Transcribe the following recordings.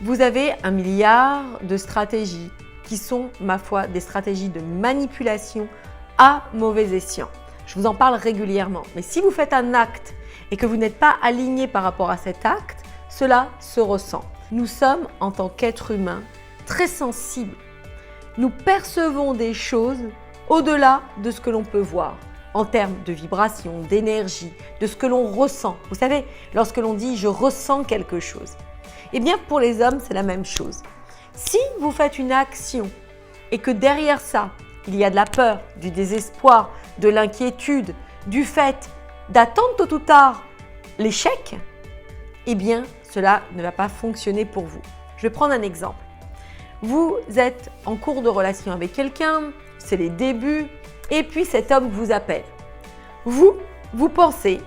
Vous avez un milliard de stratégies qui sont, ma foi, des stratégies de manipulation à mauvais escient. Je vous en parle régulièrement. Mais si vous faites un acte et que vous n'êtes pas aligné par rapport à cet acte, cela se ressent. Nous sommes, en tant qu'êtres humains, très sensibles. Nous percevons des choses au-delà de ce que l'on peut voir, en termes de vibration, d'énergie, de ce que l'on ressent. Vous savez, lorsque l'on dit « je ressens quelque chose », eh bien pour les hommes, c'est la même chose. Si vous faites une action et que derrière ça, il y a de la peur, du désespoir, de l'inquiétude, du fait d'attendre tôt ou tard l'échec, eh bien cela ne va pas fonctionner pour vous. Je vais prendre un exemple. Vous êtes en cours de relation avec quelqu'un, c'est les débuts, et puis cet homme vous appelle. Vous pensez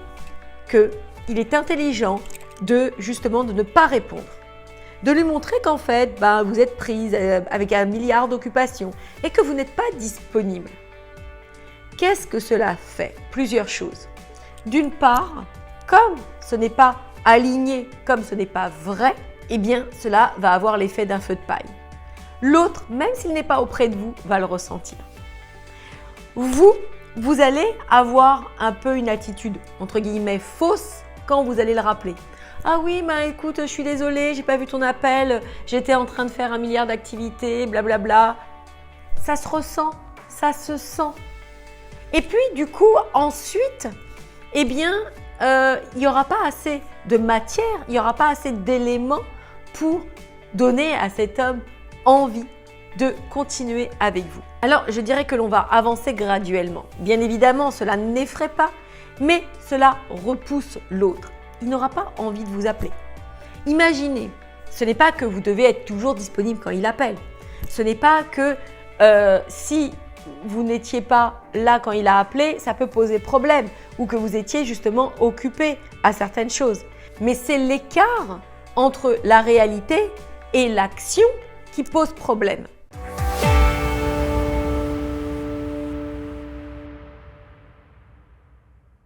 qu'il est intelligent de ne pas répondre, de lui montrer qu'en fait, vous êtes prise avec un milliard d'occupations et que vous n'êtes pas disponible. Qu'est-ce que cela fait? Plusieurs choses. D'une part, comme ce n'est pas aligné, comme ce n'est pas vrai, eh bien cela va avoir l'effet d'un feu de paille. L'autre, même s'il n'est pas auprès de vous, va le ressentir. Vous allez avoir un peu une attitude, entre guillemets, fausse quand vous allez le rappeler. Ah oui, écoute, je suis désolée, j'ai pas vu ton appel, j'étais en train de faire un milliard d'activités, blablabla. Ça se ressent, ça se sent. Et puis, du coup, ensuite, eh bien, il n'y aura pas assez de matière, il n'y aura pas assez d'éléments pour donner à cet homme envie de continuer avec vous. Alors, je dirais que l'on va avancer graduellement. Bien évidemment, cela n'effraie pas, mais cela repousse l'autre. Il n'aura pas envie de vous appeler. Imaginez, ce n'est pas que vous devez être toujours disponible quand il appelle. Ce n'est pas que si vous n'étiez pas là quand il a appelé, ça peut poser problème ou que vous étiez justement occupé à certaines choses. Mais c'est l'écart entre la réalité et l'action qui pose problème.